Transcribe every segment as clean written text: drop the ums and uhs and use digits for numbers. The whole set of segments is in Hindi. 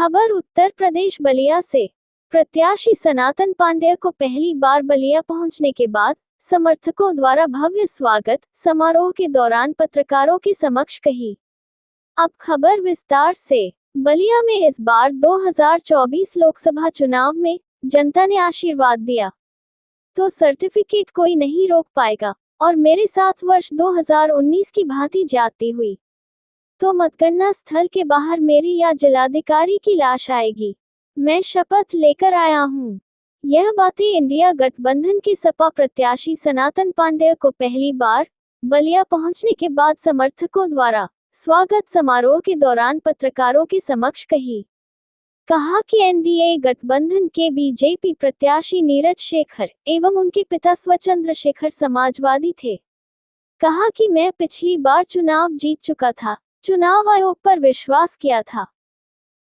खबर उत्तर प्रदेश बलिया से। प्रत्याशी सनातन पांडेय को पहली बार बलिया पहुंचने के बाद समर्थकों द्वारा भव्य स्वागत समारोह के दौरान पत्रकारों के समक्ष कही। अब खबर विस्तार से। बलिया में इस बार 2024 लोकसभा चुनाव में जनता ने आशीर्वाद दिया तो सर्टिफिकेट कोई नहीं रोक पाएगा, और मेरे साथ वर्ष 2019 की भांति जाती हुई तो मतगणना स्थल के बाहर मेरी या जिलाधिकारी की लाश आएगी। मैं शपथ लेकर आया हूँ। यह बातें इंडिया गठबंधन के सपा प्रत्याशी सनातन पांडेय को पहली बार बलिया पहुंचने के बाद समर्थकों द्वारा स्वागत समारोह के दौरान पत्रकारों के समक्ष कही। कहा कि एनडीए गठबंधन के बीजेपी प्रत्याशी नीरज शेखर एवं उनके पिता स्वचंद्र शेखर समाजवादी थे। कहा कि मैं पिछली बार चुनाव जीत चुका था, चुनाव आयोग पर विश्वास किया था,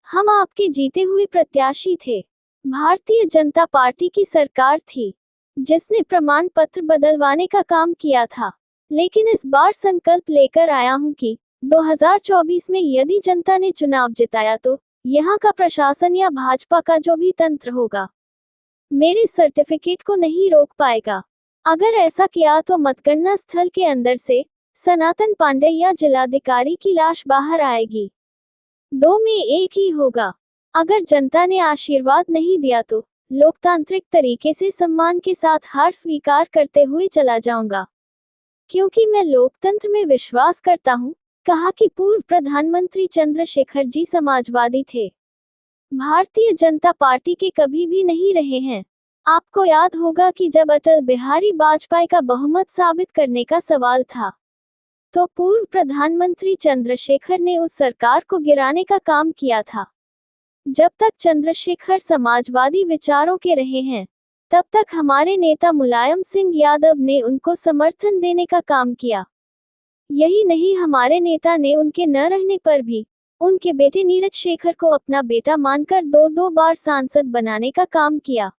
हम आपके जीते हुए प्रत्याशी थे। भारतीय जनता पार्टी की सरकार थी जिसने प्रमाण पत्र बदलवाने का काम किया था, लेकिन इस बार संकल्प लेकर आया हूं कि 2024 में यदि जनता ने चुनाव जिताया तो यहाँ का प्रशासन या भाजपा का जो भी तंत्र होगा मेरे सर्टिफिकेट को नहीं रोक पाएगा। अगर ऐसा किया तो मतगणना स्थल के अंदर से सनातन पांडेय या जिलाधिकारी की लाश बाहर आएगी। दो में एक ही होगा। अगर जनता ने आशीर्वाद नहीं दिया तो लोकतांत्रिक तरीके से सम्मान के साथ हार स्वीकार करते हुए चला जाऊंगा, क्योंकि मैं लोकतंत्र में विश्वास करता हूं। कहा कि पूर्व प्रधानमंत्री चंद्रशेखर जी समाजवादी थे, भारतीय जनता पार्टी के कभी भी नहीं रहे हैं। आपको याद होगा कि जब अटल बिहारी वाजपेयी का बहुमत साबित करने का सवाल था तो पूर्व प्रधानमंत्री चंद्रशेखर ने उस सरकार को गिराने का काम किया था। जब तक चंद्रशेखर समाजवादी विचारों के रहे हैं तब तक हमारे नेता मुलायम सिंह यादव ने उनको समर्थन देने का काम किया। यही नहीं, हमारे नेता ने उनके न रहने पर भी उनके बेटे नीरज शेखर को अपना बेटा मानकर दो बार सांसद बनाने का काम किया।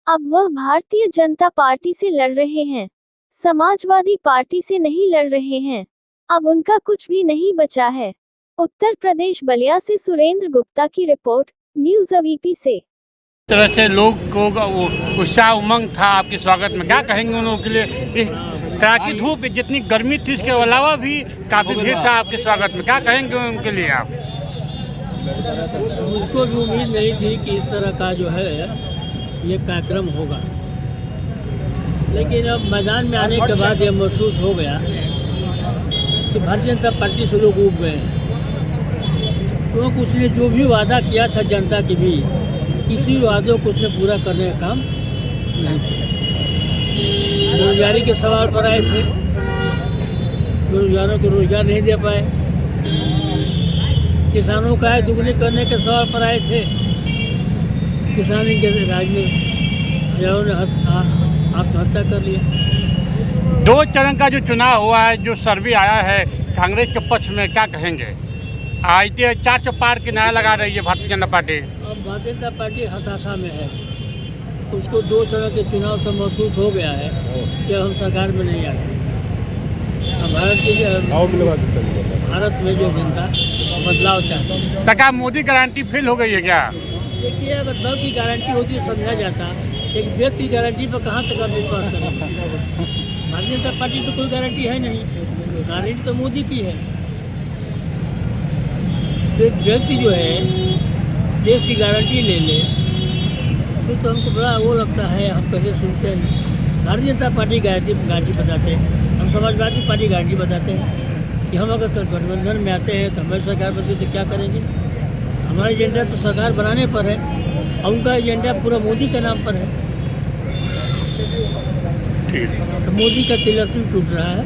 अब वह भारतीय जनता पार्टी से लड़ रहे हैं, समाजवादी पार्टी से नहीं लड़ रहे हैं। अब उनका कुछ भी नहीं बचा है। उत्तर प्रदेश बलिया से सुरेंद्र गुप्ता की रिपोर्ट, न्यूज़ अवीपी से। तरह से लोग को उत्साह उमंग था आपके स्वागत में, क्या कहेंगे उन लोगों के लिए? इस तरह की धूप, जितनी गर्मी थी, इसके अलावा भी काफी भीड़ था आपके स्वागत में, क्या कहेंगे उनके लिए आप? मुझको भी उम्मीद नहीं थी कि इस तरह का जो है ये कार्यक्रम होगा, लेकिन अब मैदान में आने के बाद ये महसूस हो गया कि भारतीय जनता पार्टी से लोग उब गए हैं, क्योंकि उसने जो भी वादा किया था जनता के भी, किसी वादों को उसने पूरा करने का काम नहीं किया। बेरोजगारी के सवाल पर आए थे, बेरोजगारों को रोजगार नहीं दे पाए। किसानों का आय दुगनी करने के सवाल पर आए थे, किसान के राज्य में हजारों ने आत्महत्या कर लिया। 2 चरण का जो चुनाव हुआ है, जो सर्वे आया है कांग्रेस के पक्ष में, क्या कहेंगे? आज 400 पार किनारा लगा रही है भारतीय जनता पार्टी। अब भारतीय जनता पार्टी हताशा में है। उसको 2 चरण के चुनाव से महसूस हो गया है कि हम सरकार में नहीं आ रहे। भारत में जो जनता बदलाव चाहती है। क्या मोदी गारंटी फेल हो गई है क्या? देखिए, अगर दल की गारंटी होती तो समझा जाता, एक व्यक्ति की गारंटी पर कहाँ तक आप विश्वास करेंगे? भारतीय जनता पार्टी तो कोई गारंटी है नहीं, गारंटी तो मोदी की है। तो एक व्यक्ति जो है देश की गारंटी ले ले तो हमको बड़ा वो लगता है, हम कैसे सुनते हैं। भारतीय जनता पार्टी गारंटी बताते हैं, हम समाजवादी पार्टी गारंटी बताते हैं कि हम अगर गठबंधन में आते हैं तो हमारी सरकार बनती तो क्या करेंगे। हमारा एजेंडा तो सरकार बनाने पर है, और उनका एजेंडा पूरा मोदी के नाम पर है। तो मोदी का तिलस्म टूट रहा है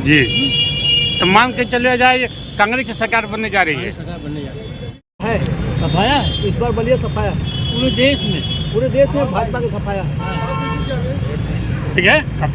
जी। तो मान के चले जाए कांग्रेस की सरकार बनने जा रही है। सरकार बनने जा रही है। सफाया है इस बार बलिया सफाया पूरे देश में भाजपा के सफाया। ठीक है।